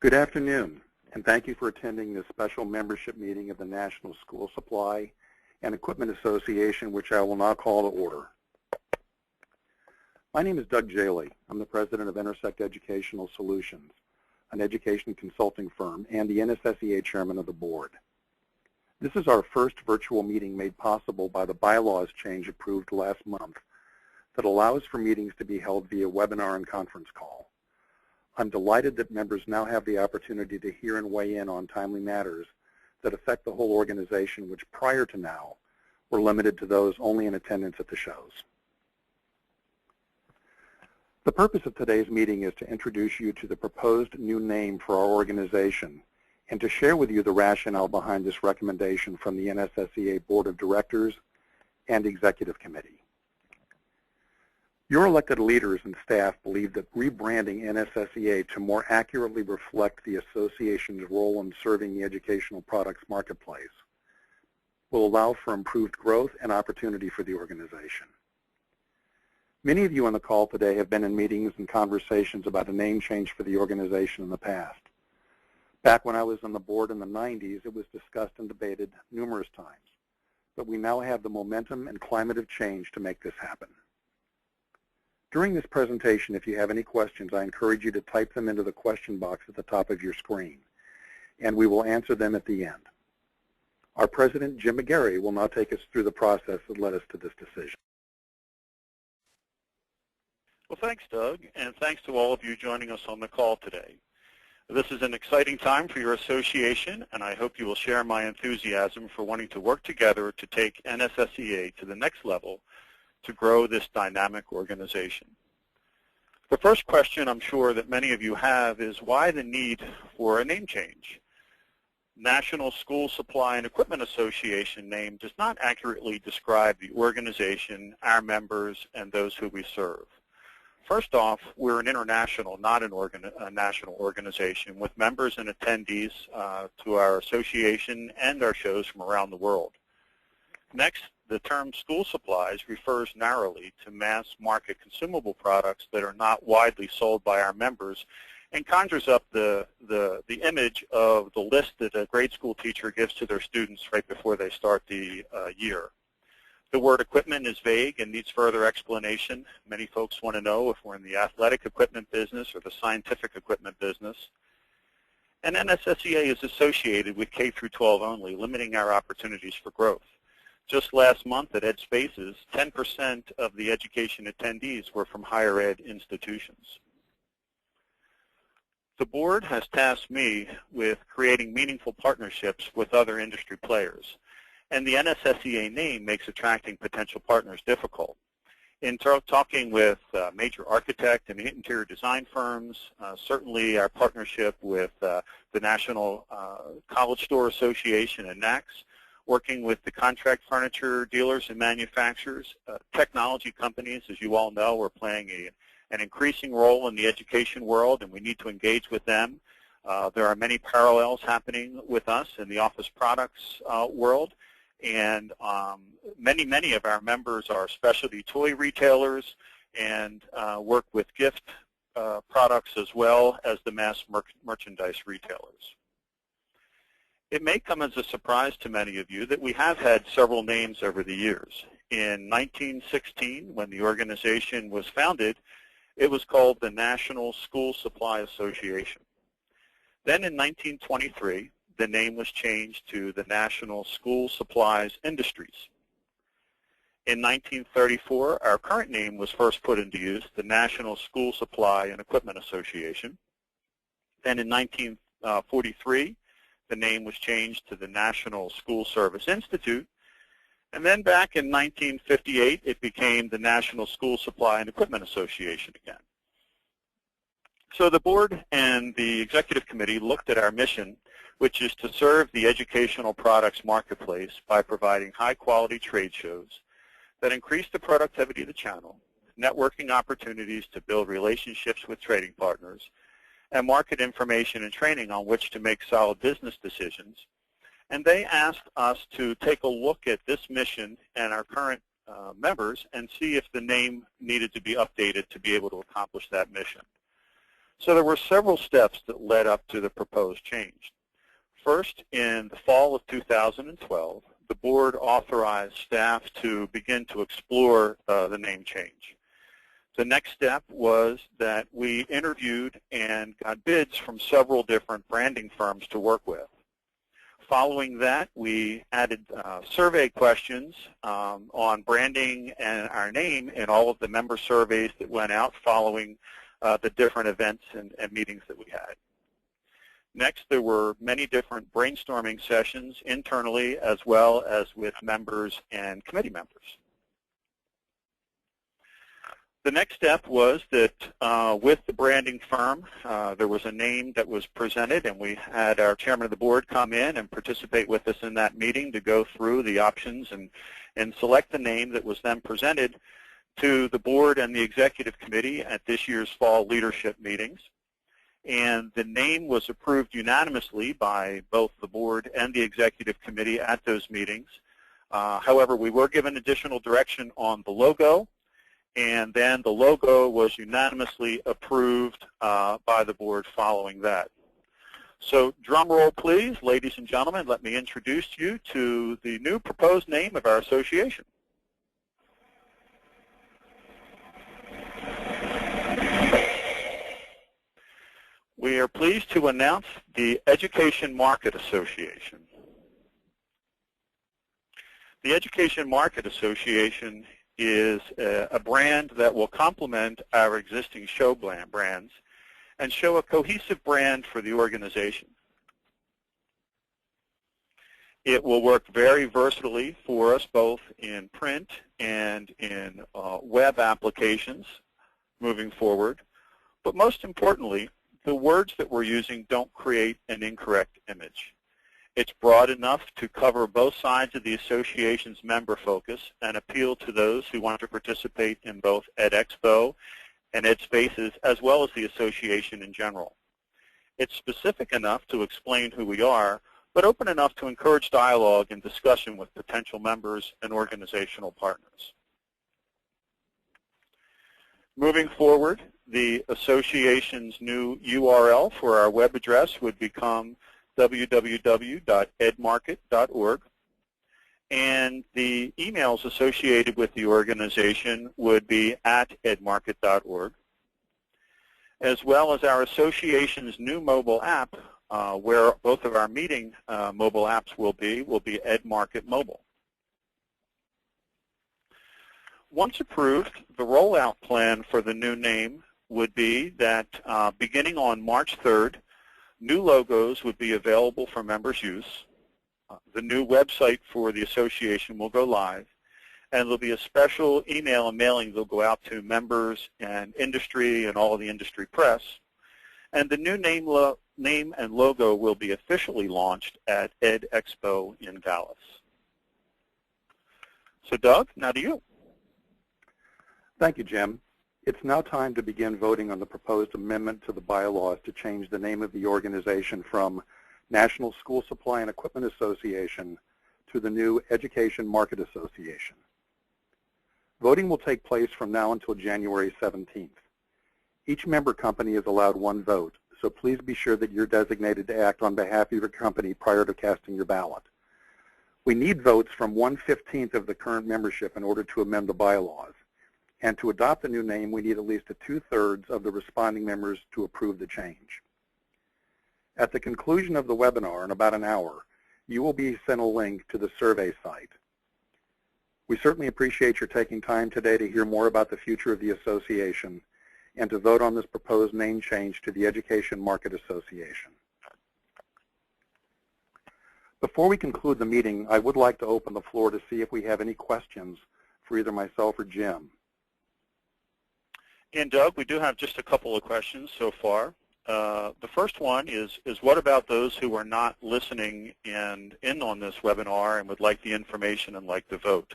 Good afternoon, and thank you for attending this special membership meeting of the National School Supply and Equipment Association, which I will now call to order. My name is Doug Jaley. I'm the president of Intersect Educational Solutions, an education consulting firm, and the NSSEA chairman of the board. This is our first virtual meeting made possible by the bylaws change approved last month that allows for meetings to be held via webinar and conference call. I'm delighted that members now have the opportunity to hear and weigh in on timely matters that affect the whole organization, which prior to now were limited to those only in attendance at the shows. The purpose of today's meeting is to introduce you to the proposed new name for our organization and to share with you the rationale behind this recommendation from the NSSEA Board of Directors and Executive Committee. Your elected leaders and staff believe that rebranding NSSEA to more accurately reflect the association's role in serving the educational products marketplace will allow for improved growth and opportunity for the organization. Many of you on the call today have been in meetings and conversations about a name change for the organization in the past. Back when I was on the board in the 90s, it was discussed and debated numerous times, but we now have the momentum and climate of change to make this happen. During this presentation, if you have any questions, I encourage you to type them into the question box at the top of your screen, and we will answer them at the end. Our president, Jim McGarry, will now take us through the process that led us to this decision. Well, thanks, Doug, and thanks to all of you joining us on the call today. This is an exciting time for your association, and I hope you will share my enthusiasm for wanting to work together to take NSSEA to the next level to grow this dynamic organization. The first question I'm sure that many of you have is why the need for a name change? National School Supply and Equipment Association name does not accurately describe the organization, our members, and those who we serve. First off, we're an international, not a national organization with members and attendees to our association and our shows from around the world. Next, the term school supplies refers narrowly to mass market consumable products that are not widely sold by our members and conjures up the image of the list that a grade school teacher gives to their students right before they start the year. The word equipment is vague and needs further explanation. Many folks want to know if we're in the athletic equipment business or the scientific equipment business. And NSSEA is associated with K through 12 only, limiting our opportunities for growth. Just last month at EdSpaces, 10% of the education attendees were from higher ed institutions. The board has tasked me with creating meaningful partnerships with other industry players, and the NSSEA name makes attracting potential partners difficult. In talking with major architect and interior design firms, certainly our partnership with the National College Store Association and NACS, working with the contract furniture dealers and manufacturers, technology companies, as you all know, are playing an increasing role in the education world, and we need to engage with them. There are many parallels happening with us in the office products world, and many of our members are specialty toy retailers and work with gift products as well as the mass merchandise retailers. It may come as a surprise to many of you that we have had several names over the years. In 1916, when the organization was founded, it was called the National School Supply Association. Then in 1923, the name was changed to the National School Supplies Industries. In 1934, our current name was first put into use, the National School Supply and Equipment Association. Then in 1943, the name was changed to the National School Service Institute. And then back in 1958, it became the National School Supply and Equipment Association again. So the board and the executive committee looked at our mission, which is to serve the educational products marketplace by providing high-quality trade shows that increase the productivity of the channel, networking opportunities to build relationships with trading partners, and market information and training on which to make solid business decisions. And they asked us to take a look at this mission and our current members and see if the name needed to be updated to be able to accomplish that mission. So there were several steps that led up to the proposed change. First, in the fall of 2012, the board authorized staff to begin to explore the name change. The next step was that we interviewed and got bids from several different branding firms to work with. Following that, we added survey questions on branding and our name in all of the member surveys that went out following the different events and meetings that we had. Next, there were many different brainstorming sessions internally as well as with members and committee members. The next step was that with the branding firm, there was a name that was presented, and we had our chairman of the board come in and participate with us in that meeting to go through the options and select the name that was then presented to the board and the executive committee at this year's fall leadership meetings. And the name was approved unanimously by both the board and the executive committee at those meetings. However, we were given additional direction on the logo, and then the logo was unanimously approved by the board following that. So drum roll, please. Ladies and gentlemen, let me introduce you to the new proposed name of our association. We are pleased to announce the Education Market Association. The Education Market Association is a brand that will complement our existing show brands and show a cohesive brand for the organization. It will work very versatilely for us both in print and in web applications moving forward, but most importantly, the words that we're using don't create an incorrect image. It's broad enough to cover both sides of the association's member focus and appeal to those who want to participate in both EdExpo and EdSpaces, as well as the association in general. It's specific enough to explain who we are, but open enough to encourage dialogue and discussion with potential members and organizational partners. Moving forward, the association's new URL for our web address would become www.edmarket.org, and the emails associated with the organization would be at edmarket.org, as well as our association's new mobile app, where both of our meeting mobile apps will be EdMarket Mobile. Once approved, the rollout plan for the new name would be that beginning on March 3rd, new logos would be available for members' use. The new website for the association will go live, and there'll be a special email and mailing that will go out to members and industry and all of the industry press. And the new name and logo will be officially launched at EdExpo in Dallas. So Doug, now to you. Thank you, Jim. It's now time to begin voting on the proposed amendment to the bylaws to change the name of the organization from National School Supply and Equipment Association to the new Education Market Association. Voting will take place from now until January 17th. Each member company is allowed one vote, so please be sure that you're designated to act on behalf of your company prior to casting your ballot. We need votes from 1/15 of the current membership in order to amend the bylaws. And to adopt the new name, we need at least 2/3 of the responding members to approve the change. At the conclusion of the webinar, in about an hour, you will be sent a link to the survey site. We certainly appreciate your taking time today to hear more about the future of the association and to vote on this proposed name change to the Education Market Association. Before we conclude the meeting, I would like to open the floor to see if we have any questions for either myself or Jim. And Doug, we do have just a couple of questions so far. The first one is what about those who are not listening in on this webinar and would like the information and like to vote?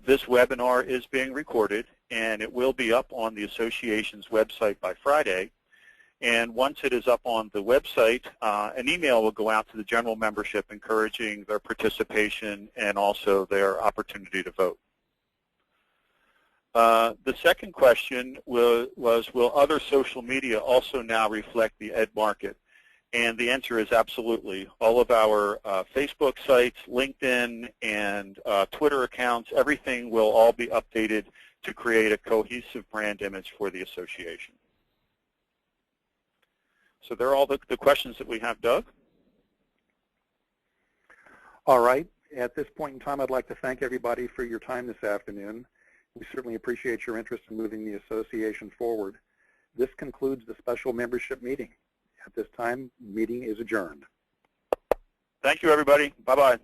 This webinar is being recorded, and it will be up on the association's website by Friday. And once it is up on the website, an email will go out to the general membership encouraging their participation and also their opportunity to vote. The second question was, will other social media also now reflect the ed market? And the answer is absolutely. All of our Facebook sites, LinkedIn, and Twitter accounts, everything will all be updated to create a cohesive brand image for the association. So they're all the questions that we have, Doug. All right. At this point in time, I'd like to thank everybody for your time this afternoon. We certainly appreciate your interest in moving the association forward. This concludes the special membership meeting. At this time, meeting is adjourned. Thank you, everybody. Bye-bye.